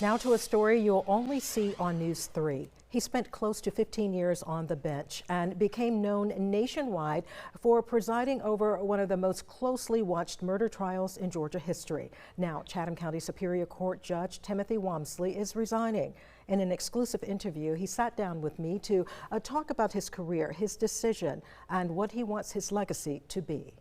Now to a story you'll only see on News 3. He spent close to 15 years on the bench and became known nationwide for presiding over one of the most closely watched murder trials in Georgia history. Now, Chatham County Superior Court Judge Timothy Walmsley is resigning. In an exclusive interview, he sat down with me to talk about his career, his decision, and what he wants his legacy to be.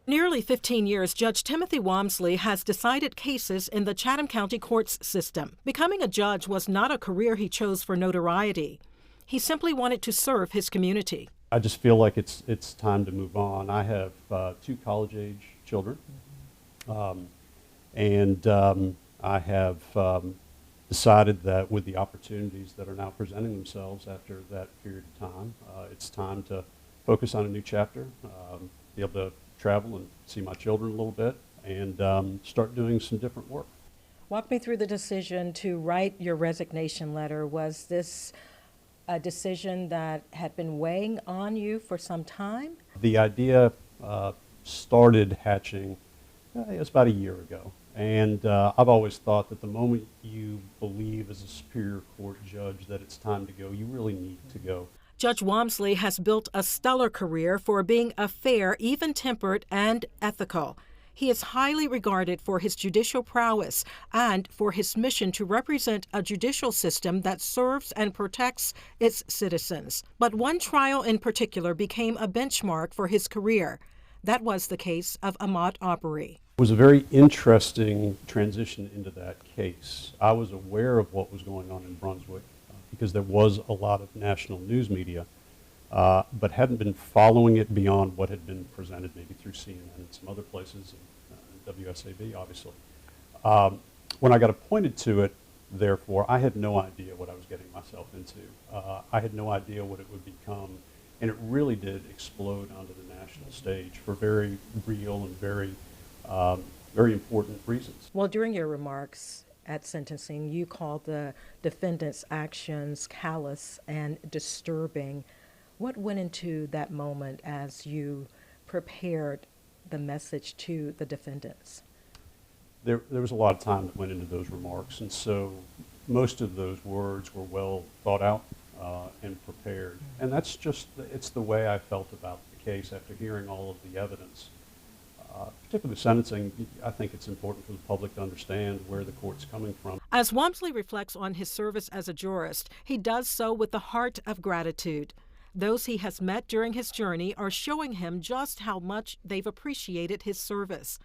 Nearly 15 years, Judge Timothy Walmsley has decided cases in the Chatham County courts system. Becoming a judge was not a career he chose for notoriety. He simply wanted to serve his community. I just feel like it's time to move on. I have two college-age children, and I have decided that with the opportunities that are now presenting themselves after that period of time, it's time to focus on a new chapter, be able to travel and see my children a little bit, and start doing some different work. Walk me through the decision to write your resignation letter. Was this a decision that had been weighing on you for some time? The idea started hatching, it was about a year ago. And I've always thought that the moment you believe as a Superior Court judge that it's time to go, you really need to go. Judge Walmsley has built a stellar career for being a fair, even-tempered, and ethical. He is highly regarded for his judicial prowess and for his mission to represent a judicial system that serves and protects its citizens. But one trial in particular became a benchmark for his career. That was the case of Ahmaud Arbery. It was a very interesting transition into that case. I was aware of what was going on in Brunswick because there was a lot of national news media, but hadn't been following it beyond what had been presented maybe through CNN and some other places, and WSAB obviously. When I got appointed to it, therefore, I had no idea what I was getting myself into. I had no idea what it would become, and it really did explode onto the national stage for very real and very important reasons. Well, during your remarks at sentencing, you called the defendant's actions callous and disturbing. What went into that moment as you prepared the message to the defendants? There was a lot of time that went into those remarks, and so most of those words were well thought out and prepared. And that's just, it's the way I felt about the case after hearing all of the evidence. Particularly sentencing, I think it's important for the public to understand where the court's coming from. As Walmsley reflects on his service as a jurist, he does so with the heart of gratitude. Those he has met during his journey are showing him just how much they've appreciated his service.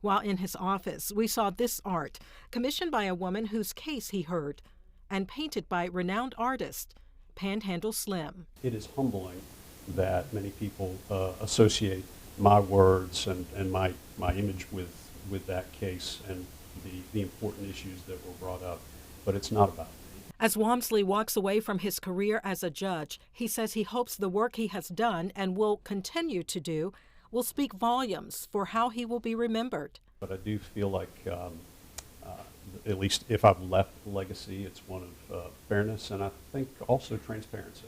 While in his office, we saw this art, commissioned by a woman whose case he heard, and painted by renowned artist Panhandle Slim. It is humbling that many people associate my words and my image with that case and the important issues that were brought up, but it's not about me. As Walmsley walks away from his career as a judge, he says he hopes the work he has done and will continue to do will speak volumes for how he will be remembered. But I do feel like, at least if I've left a legacy, it's one of fairness and I think also transparency.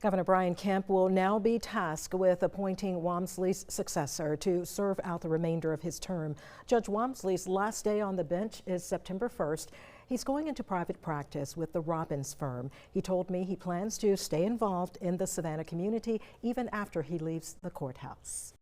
Governor Brian Kemp will now be tasked with appointing Walmsley's successor to serve out the remainder of his term. Judge Walmsley's last day on the bench is September 1st. He's going into private practice with the Robbins firm. He told me he plans to stay involved in the Savannah community even after he leaves the courthouse.